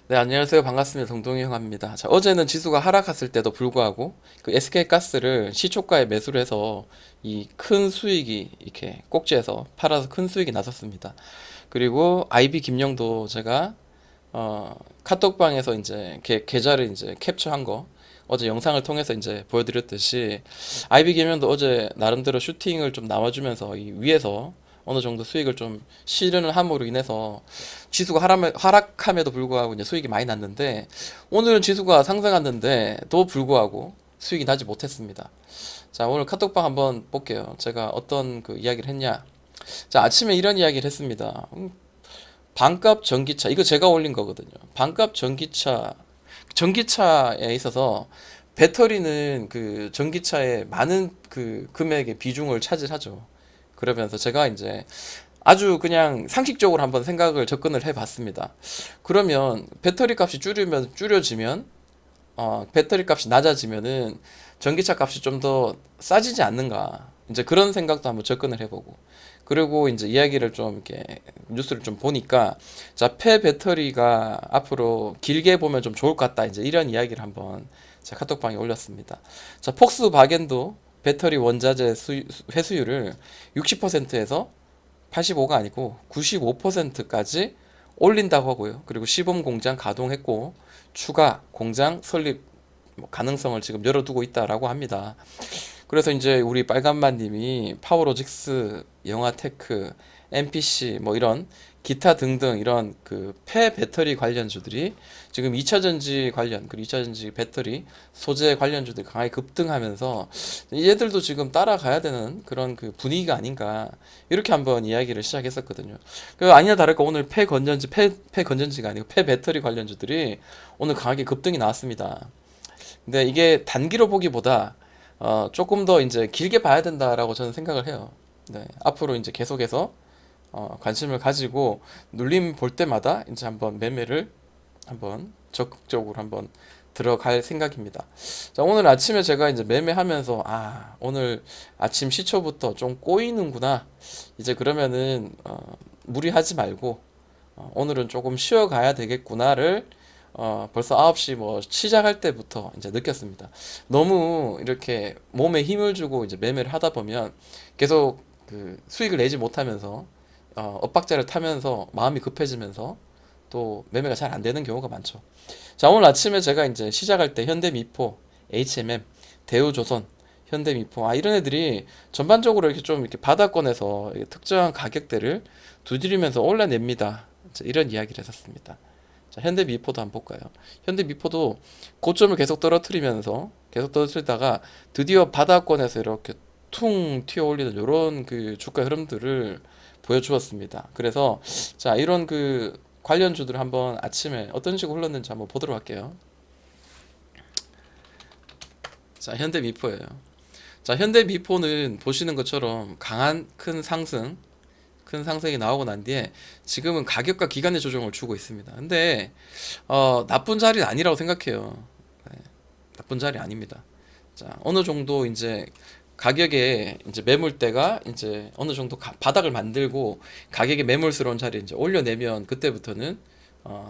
네, 안녕하세요. 반갑습니다. 동동이 형입니다. 자, 어제는 지수가 하락했을 때도 불구하고 그 SK가스를 시초가에 매수를 해서 이 큰 수익이 이렇게 꼭지에서 팔아서 큰 수익이 났었습니다. 그리고 IB 김영도 제가 카톡방에서 이제 계좌를 이제 캡처한 거 어제 영상을 통해서 이제 보여드렸듯이 IB 김영도 어제 나름대로 슈팅을 좀 나와주면서 이 위에서 어느 정도 수익을 좀 실현을 함으로 인해서 지수가 하락함에도 불구하고 이제 수익이 많이 났는데 오늘은 지수가 상승했는데도 불구하고 수익이 나지 못했습니다. 자, 오늘 카톡방 한번 볼게요. 제가 어떤 그 이야기를 했냐. 자, 아침에 이런 이야기를 했습니다. 반값 전기차, 이거 제가 올린 거거든요. 반값 전기차에 있어서 배터리는 그 전기차의 많은 그 금액의 비중을 차지하죠. 그러면서 제가 이제 아주 그냥 상식적으로 한번 생각을 접근을 해봤습니다. 그러면 배터리 값이 줄여지면 배터리 값이 낮아지면은 전기차 값이 좀 더 싸지지 않는가. 이제 그런 생각도 한번 접근을 해보고. 그리고 이제 이야기를 좀 이렇게 뉴스를 좀 보니까 자, 폐배터리가 앞으로 길게 보면 좀 좋을 것 같다. 이제 이런 이야기를 한번 제 카톡방에 올렸습니다. 자, 폭스바겐도 배터리 원자재 회수율을 60%에서 85가 아니고 95%까지 올린다고 하고요. 그리고 시범 공장 가동했고 추가 공장 설립 가능성을 지금 열어두고 있다라고 합니다. 그래서 이제 우리 빨간맛님이 파워로직스, 영화테크, MPC 뭐 이런 기타 등등 이런 그 폐배터리 관련주들이 지금 2차전지 관련 그리고 2차전지 배터리 소재 관련주들이 강하게 급등하면서 얘들도 지금 따라가야 되는 그런 그 분위기가 아닌가 이렇게 한번 이야기를 시작했었거든요. 그 아니나 다를까 오늘 폐건전지가 아니고 폐배터리 관련주들이 오늘 강하게 급등이 나왔습니다. 근데 이게 단기로 보기보다 조금 더 이제 길게 봐야 된다라고 저는 생각을 해요. 네, 앞으로 이제 계속해서 관심을 가지고 눌림 볼 때마다 이제 한번 매매를 한번 적극적으로 한번 들어갈 생각입니다. 자, 오늘 아침에 제가 이제 매매하면서 오늘 아침 시초부터 좀 꼬이는구나. 이제 그러면은 무리하지 말고 오늘은 조금 쉬어가야 되겠구나를 벌써 9시 뭐 시작할 때부터 이제 느꼈습니다. 너무 이렇게 몸에 힘을 주고 이제 매매를 하다 보면 계속 그 수익을 내지 못하면서 엇박자를 타면서 마음이 급해지면서 또 매매가 잘 안 되는 경우가 많죠. 자, 오늘 아침에 제가 이제 시작할 때 현대미포, HMM, 대우조선, 현대미포 이런 애들이 전반적으로 이렇게 좀 이렇게 바닥권에서 이렇게 특정한 가격대를 두드리면서 올라냅니다. 자, 이런 이야기를 했었습니다. 자, 현대미포도 한번 볼까요? 현대미포도 고점을 계속 떨어뜨리다가 드디어 바닥권에서 이렇게 퉁 튀어 올리는 이런 그 주가 흐름들을 보여주었습니다. 그래서 자, 이런 그 관련주들 한번 아침에 어떤 식으로 흘렀는지 한번 보도록 할게요. 자, 현대미포예요. 자, 현대미포는 보시는 것처럼 강한 큰 상승이 나오고 난 뒤에 지금은 가격과 기간의 조정을 주고 있습니다. 근데 나쁜 자리는 아니라고 생각해요. 네, 나쁜 자리 아닙니다. 자, 어느 정도 이제 가격에 이제 매물대가 이제 어느 정도 바닥을 만들고 가격에 매물스러운 자리에 이제 올려내면 그때부터는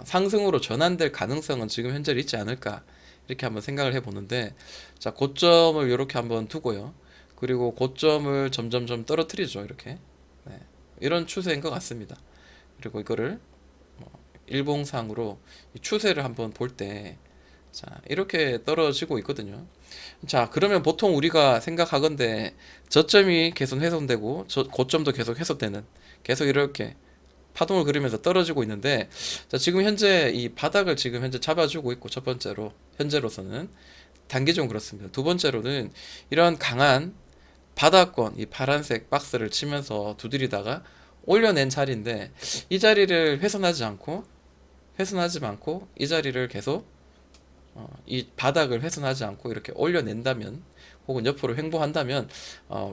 상승으로 전환될 가능성은 지금 현재 있지 않을까 이렇게 한번 생각을 해보는데 자, 고점을 이렇게 한번 두고요. 그리고 고점을 점점점 떨어뜨리죠. 이렇게. 네, 이런 추세인 것 같습니다. 그리고 이거를 일봉상으로 이 추세를 한번 볼 때, 자, 이렇게 떨어지고 있거든요. 자, 그러면 보통 우리가 생각하건대 저점이 계속 훼손되고 고점도 계속 훼손되는 계속 이렇게 파동을 그리면서 떨어지고 있는데 자, 지금 현재 이 바닥을 지금 현재 잡아주고 있고 첫 번째로 현재로서는 단기적으로 그렇습니다. 두 번째로는 이런 강한 바닥권 이 파란색 박스를 치면서 두드리다가 올려낸 자리인데 이 자리를 훼손하지 않고 이 자리를 계속 이 바닥을 훼손하지 않고 이렇게 올려낸다면 혹은 옆으로 횡보한다면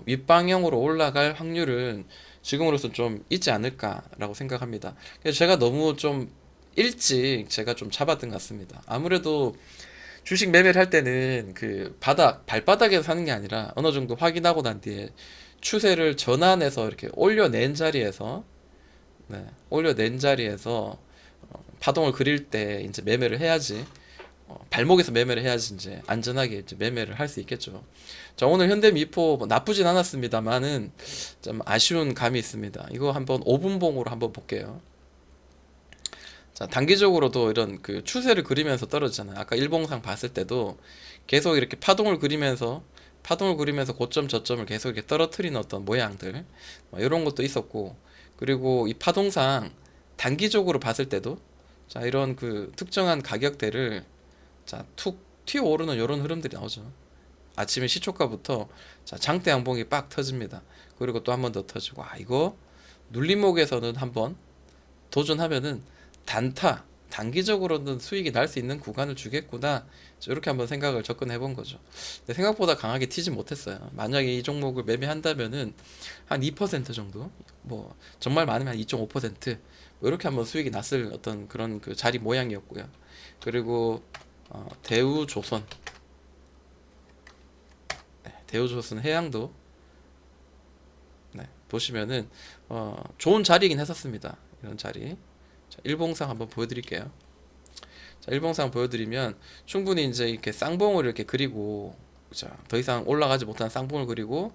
윗방향으로 올라갈 확률은 지금으로서 좀 있지 않을까라고 생각합니다. 그래서 제가 너무 좀 일찍 제가 좀 잡았던 것 같습니다. 아무래도 주식 매매를 할 때는 그 발바닥에서 사는 게 아니라 어느 정도 확인하고 난 뒤에 추세를 전환해서 이렇게 올려낸 자리에서 파동을 그릴 때 이제 매매를 해야지, 발목에서 매매를 해야지 이제 안전하게 이제 매매를 할 수 있겠죠. 자, 오늘 현대미포 뭐 나쁘진 않았습니다만은 좀 아쉬운 감이 있습니다. 이거 한번 5분봉으로 한번 볼게요. 자, 단기적으로도 이런 그 추세를 그리면서 떨어지잖아요. 아까 일봉상 봤을 때도 계속 이렇게 파동을 그리면서 고점 저점을 계속 이렇게 떨어뜨리는 어떤 모양들, 뭐 이런 것도 있었고, 그리고 이 파동상 단기적으로 봤을 때도 자, 이런 그 특정한 가격대를 자, 툭 튀어오르는 이런 흐름들이 나오죠. 아침에 시초가부터 자, 장대 양봉이 빡 터집니다. 그리고 또 한 번 더 터지고, 아, 이거 눌림목에서는 한번 도전하면은 단기적으로는 수익이 날 수 있는 구간을 주겠구나, 이렇게 한번 생각을 접근해 본 거죠. 근데 생각보다 강하게 튀지 못했어요. 만약에 이 종목을 매매한다면은 한 2% 정도, 뭐 정말 많으면 한 2.5%, 뭐 이렇게 한번 수익이 났을 어떤 그런 그 자리 모양이었고요. 그리고 대우조선, 네, 대우조선 해양도, 네, 보시면은 좋은 자리이긴 했었습니다. 이런 자리. 자, 일봉상 한번 보여드릴게요. 자, 일봉상 보여드리면 충분히 이제 이렇게 쌍봉을 이렇게 그리고, 자, 더 이상 올라가지 못한 쌍봉을 그리고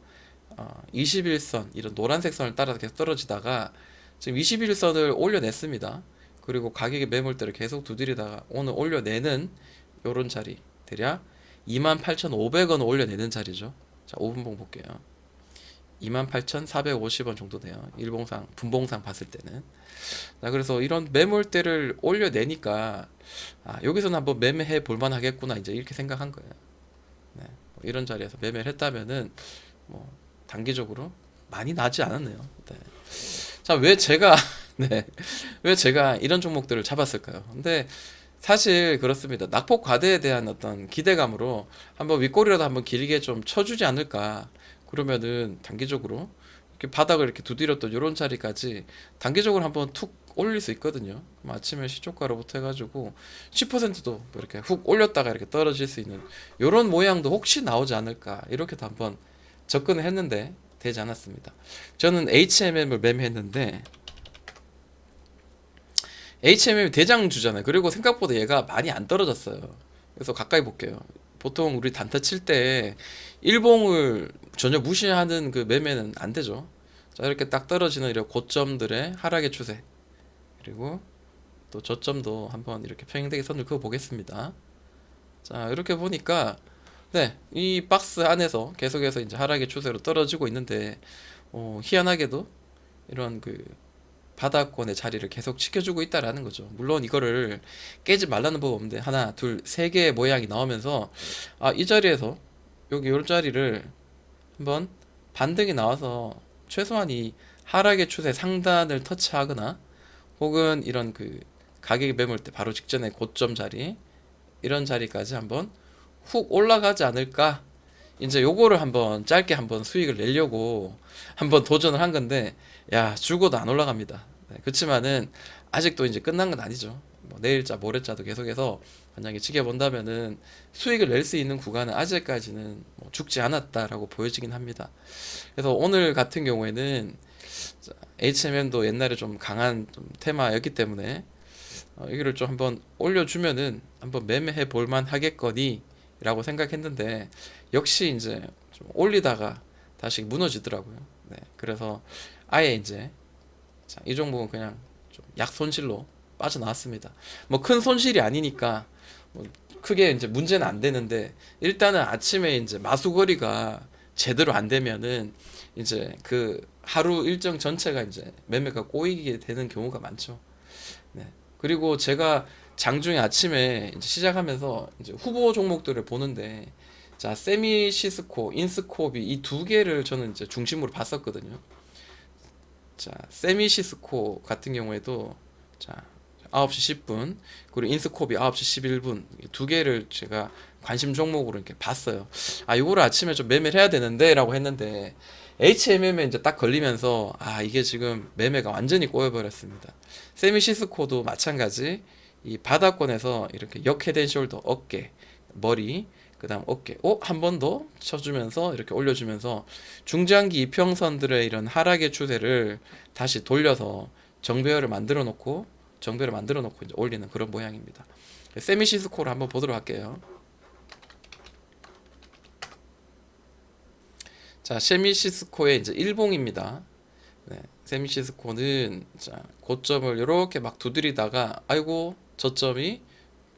21선, 이런 노란색 선을 따라서 계속 떨어지다가 지금 21선을 올려냈습니다. 그리고 가격의 매물대를 계속 두드리다가 오늘 올려내는 요런 자리, 대략 28,500원 올려내는 자리죠. 자, 5분봉 볼게요. 28,450원 정도 돼요. 일봉상, 분봉상 봤을 때는. 자, 그래서 이런 매물대를 올려내니까, 아, 여기서는 한번 매매해 볼만 하겠구나, 이제 이렇게 생각한 거예요. 네, 뭐 이런 자리에서 매매를 했다면은 뭐 단기적으로 많이 나지 않았네요. 네. 자, 왜 제가 네, 왜 제가 이런 종목들을 잡았을까요? 근데 사실 그렇습니다. 낙폭 과대에 대한 어떤 기대감으로 한번 윗꼬리라도 한번 길게 좀 쳐주지 않을까. 그러면은 단기적으로 이렇게 바닥을 이렇게 두드렸던 이런 자리까지 단기적으로 한번 툭 올릴 수 있거든요. 그럼 아침에 시초가로부터 해가지고 10%도 뭐 이렇게 훅 올렸다가 이렇게 떨어질 수 있는 이런 모양도 혹시 나오지 않을까, 이렇게도 한번 접근을 했는데 되지 않았습니다. 저는 HMM을 매매했는데, HMM이 대장주잖아요. 그리고 생각보다 얘가 많이 안 떨어졌어요. 그래서 가까이 볼게요. 보통 우리 단타 칠 때 일봉을 전혀 무시하는 그 매매는 안 되죠. 자, 이렇게 딱 떨어지는 이런 고점들의 하락의 추세, 그리고 또 저점도 한번 이렇게 평행되게 선을 그어 보겠습니다. 자, 이렇게 보니까 네, 이 박스 안에서 계속해서 이제 하락의 추세로 떨어지고 있는데, 희한하게도 이런 그 바닥권의 자리를 계속 지켜주고 있다라는 거죠. 물론 이거를 깨지 말라는 법 없는데, 하나, 둘, 세 개의 모양이 나오면서, 아, 이 자리에서 여기 요 자리를 한번 반등이 나와서 최소한 이 하락의 추세 상단을 터치하거나, 혹은 이런 그 가격이 매물 때 바로 직전에 고점 자리, 이런 자리까지 한번 훅 올라가지 않을까, 이제 요거를 한번 짧게 한번 수익을 내려고 한번 도전을 한 건데, 야, 죽어도 안 올라갑니다. 네, 그렇지만은 아직도 이제 끝난 건 아니죠. 뭐 내일자 모레자도 계속해서 만약에 지켜본다면은 수익을 낼 수 있는 구간은 아직까지는 뭐 죽지 않았다라고 보여지긴 합니다. 그래서 오늘 같은 경우에는 HMM도 옛날에 좀 강한 좀 테마였기 때문에 여기를 좀 한번 올려주면은 한번 매매해 볼만 하겠거니 라고 생각했는데, 역시 이제 좀 올리다가 다시 무너지더라고요. 네, 그래서 아예 이제 자, 이 종목은 그냥 좀 약 손실로 빠져나왔습니다. 뭐 큰 손실이 아니니까 뭐 크게 이제 문제는 안 되는데, 일단은 아침에 이제 마수거리가 제대로 안 되면은 이제 그 하루 일정 전체가 이제 매매가 꼬이게 되는 경우가 많죠. 네. 그리고 제가 장중에 아침에 이제 시작하면서 이제 후보 종목들을 보는데, 자, 세미시스코, 인스코비 이 두 개를 저는 이제 중심으로 봤었거든요. 자, 세미시스코 같은 경우에도 자, 9시 10분, 그리고 인스코비 9시 11분, 두 개를 제가 관심 종목으로 이렇게 봤어요. 아, 이거를 아침에 좀 매매를 해야 되는데라고 했는데, HMM에 이제 딱 걸리면서 아, 이게 지금 매매가 완전히 꼬여버렸습니다. 세미시스코도 마찬가지, 이 바닥권에서 이렇게 역헤드앤숄더 어깨, 머리, 그 다음 어깨, 한 번 더 쳐주면서 이렇게 올려주면서 중장기 이평선들의 이런 하락의 추세를 다시 돌려서 정배열을 만들어 놓고 정배를 만들어 놓고 이제 올리는 그런 모양입니다. 세미시스코를 한번 보도록 할게요. 자, 세미시스코의 이제 일봉입니다. 네, 세미시스코는 자, 고점을 이렇게 막 두드리다가 아이고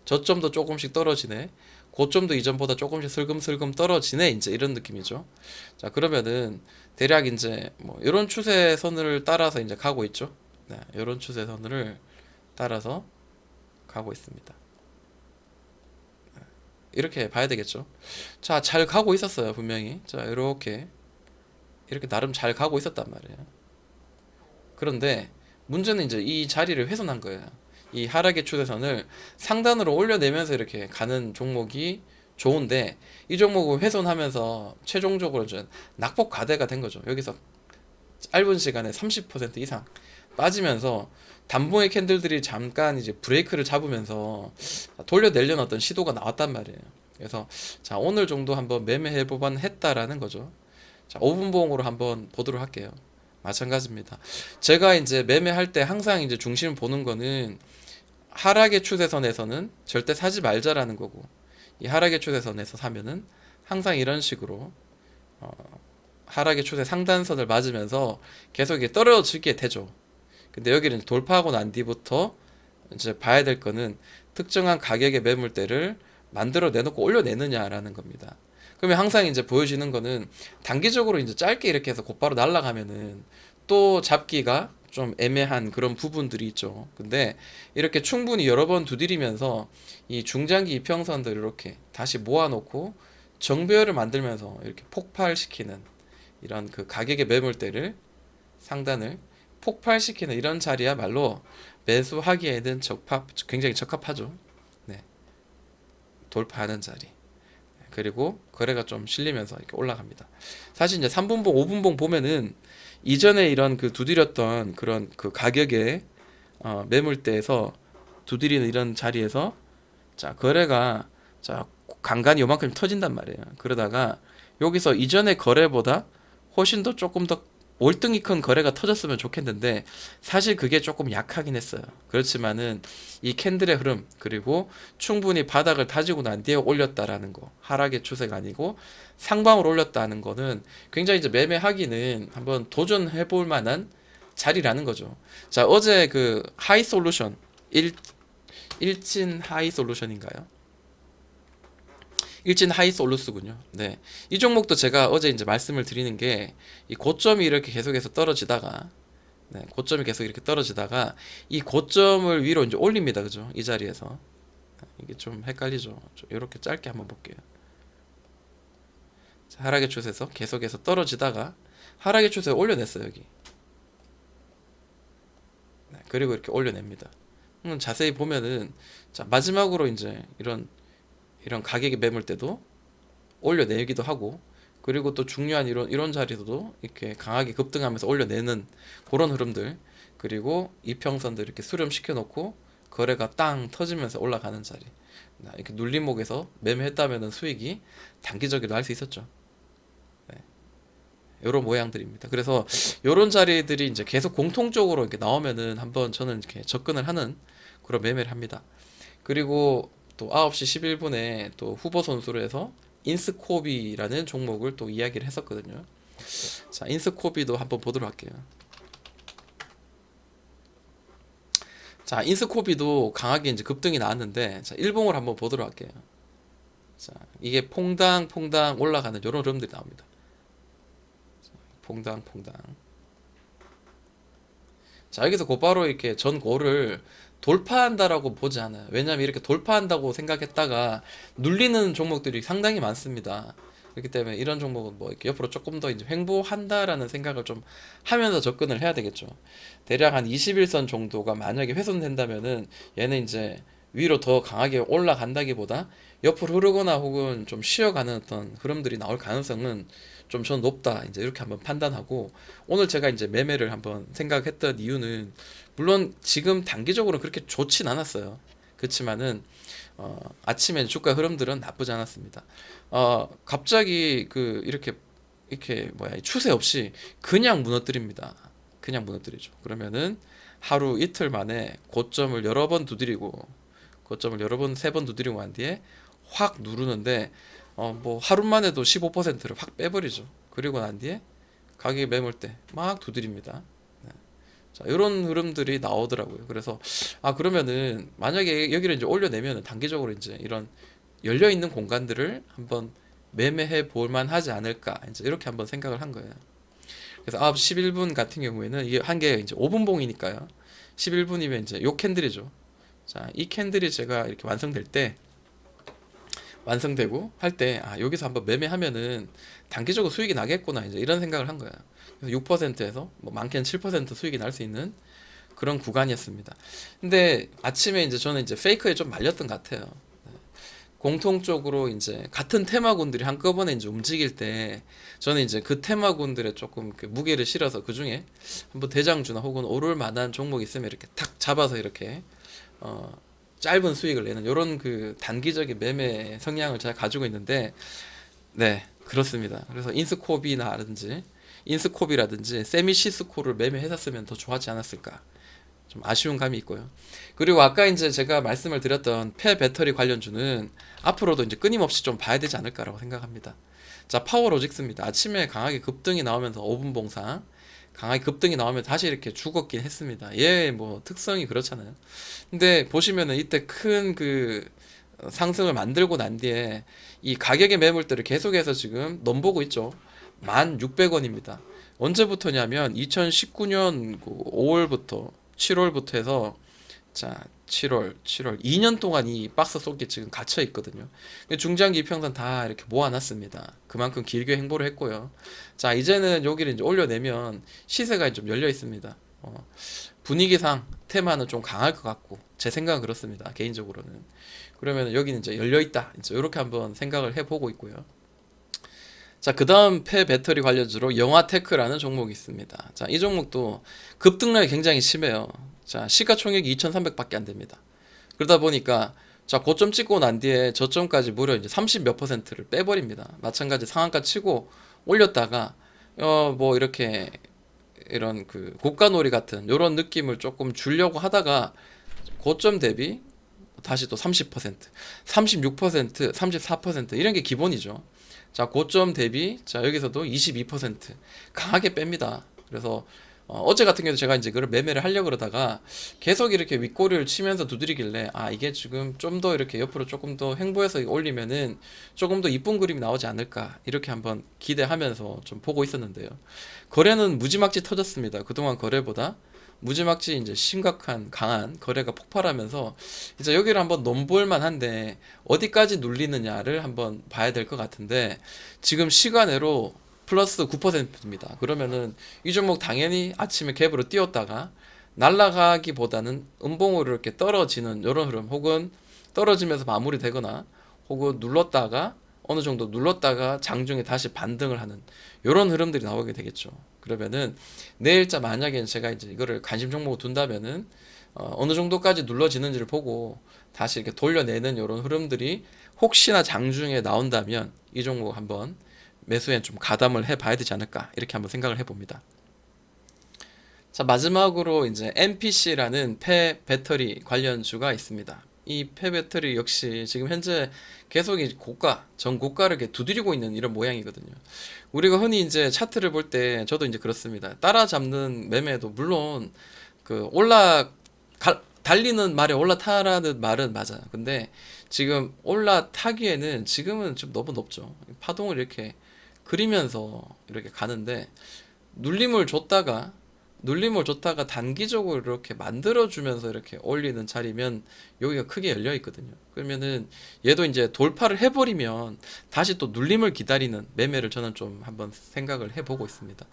저점도 조금씩 떨어지네. 고점도 이전보다 조금씩 슬금슬금 떨어지네. 이제 이런 느낌이죠. 자, 그러면은 대략 이제 뭐 이런 추세선을 따라서 이제 가고 있죠. 네, 이런 추세선을 따라서 가고 있습니다. 이렇게 봐야 되겠죠. 자, 잘 가고 있었어요, 분명히. 자, 이렇게 나름 잘 가고 있었단 말이에요. 그런데 문제는 이제 이 자리를 훼손한 거예요. 이 하락의 추세선을 상단으로 올려내면서 이렇게 가는 종목이 좋은데 이 종목을 훼손하면서 최종적으로 이제 낙폭 과대가 된 거죠. 여기서 짧은 시간에 30% 이상 빠지면서 단봉의 캔들들이 잠깐 이제 브레이크를 잡으면서 돌려내려는 어떤 시도가 나왔단 말이에요. 그래서 자, 오늘 정도 한번 매매해 보반 했다라는 거죠. 자, 5분 봉으로 한번 보도록 할게요. 마찬가지입니다. 제가 이제 매매할 때 항상 이제 중심 보는 거는 하락의 추세선에서는 절대 사지 말자라는 거고, 이 하락의 추세선에서 사면은 항상 이런 식으로 하락의 추세 상단선을 맞으면서 계속 이게 떨어지게 되죠. 근데 여기는 돌파하고 난 뒤부터 이제 봐야 될 거는 특정한 가격의 매물대를 만들어 내놓고 올려내느냐라는 겁니다. 그러면 항상 이제 보여지는 거는 단기적으로 이제 짧게 이렇게 해서 곧바로 날아가면은 또 잡기가 좀 애매한 그런 부분들이 있죠. 근데 이렇게 충분히 여러 번 두드리면서 이 중장기 이평선들 이렇게 다시 모아놓고 정배열을 만들면서 이렇게 폭발시키는 이런 그 가격의 매물대를 상단을 폭발시키는 이런 자리야말로 매수하기에는 굉장히 적합하죠. 네, 돌파하는 자리. 그리고 거래가 좀 실리면서 이렇게 올라갑니다. 사실 이제 3분봉, 5분봉 보면은 이전에 이런 그 두드렸던 그런 그 가격의 매물대에서 두드리는 이런 자리에서 자, 거래가 자, 간간이 요만큼 터진단 말이에요. 그러다가 여기서 이전의 거래보다 훨씬 더 조금 더 월등히 큰 거래가 터졌으면 좋겠는데 사실 그게 조금 약하긴 했어요. 그렇지만은 이 캔들의 흐름 그리고 충분히 바닥을 다지고 난 뒤에 올렸다라는 거, 하락의 추세가 아니고 상방으로 올렸다는 거는 굉장히 이제 매매하기는 한번 도전해 볼 만한 자리라는 거죠. 자, 어제 그 하이 솔루션 일진 하이 솔루션인가요? 일진 하이 솔루스군요. 네. 이 종목도 제가 어제 이제 말씀을 드리는 게 이 고점이 이렇게 계속해서 떨어지다가 네, 고점이 계속 이렇게 떨어지다가 이 고점을 위로 이제 올립니다. 그죠? 이 자리에서. 이게 좀 헷갈리죠. 이렇게 짧게 한번 볼게요. 자, 하락의 추세에서 계속해서 떨어지다가 하락의 추세에 올려냈어요, 여기. 네, 그리고 이렇게 올려냅니다. 자세히 보면은 자, 마지막으로 이제 이런 가격의 매물대도 올려내기도 하고 그리고 또 중요한 이런 자리도 이렇게 강하게 급등하면서 올려내는 그런 흐름들 그리고 이평선들 이렇게 수렴시켜 놓고 거래가 땅 터지면서 올라가는 자리 이렇게 눌림목에서 매매했다면은 수익이 단기적으로 날 수 있었죠. 네. 이런 모양들입니다. 그래서 이런 자리들이 이제 계속 공통적으로 이렇게 나오면은 한번 저는 이렇게 접근을 하는 그런 매매를 합니다. 그리고 또 9시 11분에 또 후보 선수로 해서 인스코비라는 종목을 또 이야기를 했었거든요. 자, 인스코비도 한번 보도록 할게요. 자, 인스코비도 강하게 이제 급등이 나왔는데, 자, 일봉을 한번 보도록 할게요. 자, 이게 퐁당 올라가는 이런 흐름들이 나옵니다. 자, 퐁당. 자, 여기서 곧바로 이렇게 전고를 돌파한다라고 보지 않아요. 왜냐하면 이렇게 돌파한다고 생각했다가 눌리는 종목들이 상당히 많습니다. 그렇기 때문에 이런 종목은 뭐 이렇게 옆으로 조금 더 이제 횡보한다라는 생각을 좀 하면서 접근을 해야 되겠죠. 대략 한 21선 정도가 만약에 훼손된다면은 얘는 이제 위로 더 강하게 올라간다기보다 옆으로 흐르거나 혹은 좀 쉬어가는 어떤 흐름들이 나올 가능성은 좀 전 높다. 이제 이렇게 한번 판단하고 오늘 제가 이제 매매를 한번 생각했던 이유는 물론 지금 단기적으로 그렇게 좋진 않았어요. 그렇지만은 아침에 주가 흐름들은 나쁘지 않았습니다. 갑자기 그 이렇게 뭐야 추세 없이 그냥 무너뜨립니다. 그냥 무너뜨리죠. 그러면은 하루 이틀 만에 고점을 여러 번 두드리고 고점을 여러 번 세 번 두드리고 난 뒤에 확 누르는데 뭐 하루 만에도 15%를 확 빼버리죠. 그리고 난 뒤에 가격이 매물 때 막 두드립니다. 네. 자, 이런 흐름들이 나오더라고요. 그래서 그러면은 만약에 여기를 이제 올려내면은 단기적으로 이제 이런 열려 있는 공간들을 한번 매매해 볼 만하지 않을까 이제 이렇게 한번 생각을 한 거예요. 그래서 9시 11분 같은 경우에는 이게 한 개 이제 5분 봉이니까요. 11분이면 이제 요 캔들이죠. 자, 이 캔들이 제가 이렇게 완성될 때 완성되고 할 때 여기서 한번 매매하면은 단기적으로 수익이 나겠구나 이제 이런 생각을 한 거예요. 그래서 6%에서 뭐 많게는 7% 수익이 날 수 있는 그런 구간이었습니다. 근데 아침에 이제 저는 이제 페이크에 좀 말렸던 것 같아요. 공통적으로 이제 같은 테마군들이 한꺼번에 이제 움직일 때 저는 이제 그 테마군들에 조금 그 무게를 실어서 그 중에 한번 대장주나 혹은 오를 만한 종목이 있으면 이렇게 탁 잡아서 이렇게 짧은 수익을 내는 이런 그 단기적인 매매 성향을 제가 가지고 있는데 네 그렇습니다. 그래서 인스코비라든지 세미시스코를 매매했었으면 더 좋았지 않았을까 좀 아쉬운 감이 있고요. 그리고 아까 이제 제가 말씀을 드렸던 폐배터리 관련주는 앞으로도 이제 끊임없이 좀 봐야 되지 않을까라고 생각합니다. 자, 파워로직스입니다. 아침에 강하게 급등이 나오면서 5분 봉상 강하게 급등이 나오면 다시 이렇게 죽었긴 했습니다. 얘 뭐 특성이 그렇잖아요. 근데 보시면은 이때 큰 그 상승을 만들고 난 뒤에 이 가격의 매물대를 계속해서 지금 넘보고 있죠. 1,600원입니다. 언제부터냐면 2019년 5월부터 7월부터 해서 자 7월 2년 동안 이 박스 속에 지금 갇혀 있거든요. 중장기 이평선 다 이렇게 모아놨습니다. 그만큼 길게 행보를 했고요. 자 이제는 여기를 이제 올려내면 시세가 좀 열려 있습니다. 분위기상 테마는 좀 강할 것 같고 제 생각은 그렇습니다. 개인적으로는 그러면 여기는 이제 열려 있다. 이제 이렇게 한번 생각을 해보고 있고요. 자, 그 다음 폐배터리 관련주로 영화테크라는 종목이 있습니다. 자, 이 종목도 급등락이 굉장히 심해요. 자, 시가총액이 2,300밖에 안 됩니다. 그러다 보니까 자, 고점 찍고 난 뒤에 저점까지 무려 이제 30 몇 퍼센트를 빼버립니다. 마찬가지 상한가 치고 올렸다가 뭐 이렇게 이런 그 고가놀이 같은 이런 느낌을 조금 주려고 하다가 고점 대비 다시 또 30%, 36%, 34% 이런 게 기본이죠. 자, 고점 대비 자 여기서도 22% 강하게 뺍니다. 그래서 어제 같은 경우도 제가 이제 그걸 매매를 하려고 그러다가 계속 이렇게 윗꼬리를 치면서 두드리길래 이게 지금 좀 더 이렇게 옆으로 조금 더 횡보해서 올리면은 조금 더 이쁜 그림이 나오지 않을까 이렇게 한번 기대하면서 좀 보고 있었는데요. 거래는 무지막지 터졌습니다. 그동안 거래보다 무지막지 이제 심각한 강한 거래가 폭발하면서 이제 여기를 한번 넘볼 만한데 어디까지 눌리느냐를 한번 봐야 될 것 같은데 지금 시간으로 플러스 9%입니다. 그러면은 이 종목 당연히 아침에 갭으로 뛰었다가 날아가기보다는 음봉으로 이렇게 떨어지는 이런 흐름 혹은 떨어지면서 마무리되거나 혹은 눌렀다가 어느 정도 눌렀다가 장중에 다시 반등을 하는 이런 흐름들이 나오게 되겠죠. 그러면은 내일자 만약에 제가 이제 이거를 관심 종목으로 둔다면은 어느 정도까지 눌러지는지를 보고 다시 이렇게 돌려내는 이런 흐름들이 혹시나 장중에 나온다면 이 종목 한번 매수에 좀 가담을 해 봐야 되지 않을까 이렇게 한번 생각을 해봅니다. 자, 마지막으로 이제 NPC라는 폐배터리 관련주가 있습니다. 이 폐배터리 역시 지금 현재 계속 이 전고가를 이렇게 두드리고 있는 이런 모양이거든요. 우리가 흔히 이제 차트를 볼 때 저도 이제 그렇습니다. 따라잡는 매매도 물론 그 달리는 말에 올라타라는 말은 맞아요. 근데 지금 올라타기에는 지금은 좀 너무 높죠. 파동을 이렇게 그리면서 이렇게 가는데 눌림을 줬다가 단기적으로 이렇게 만들어주면서 이렇게 올리는 자리면 여기가 크게 열려 있거든요. 그러면은 얘도 이제 돌파를 해버리면 다시 또 눌림을 기다리는 매매를 저는 좀 한번 생각을 해보고 있습니다.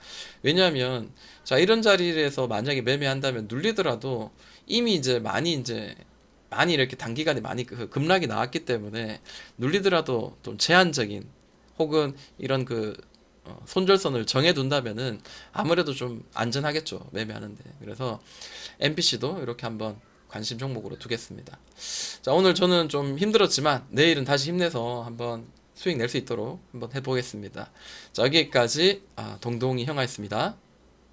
왜냐하면 자 이런 자리에서 만약에 매매한다면 눌리더라도 이미 많이 이렇게 단기간에 많이 그 급락이 나왔기 때문에 눌리더라도 좀 제한적인 혹은 이런 그 손절선을 정해둔다면은 아무래도 좀 안전하겠죠 매매하는데. 그래서 NPC도 이렇게 한번 관심 종목으로 두겠습니다. 자, 오늘 저는 좀 힘들었지만 내일은 다시 힘내서 한번 수익 낼 수 있도록 한번 해보겠습니다. 자, 여기까지 동동이 형아였습니다.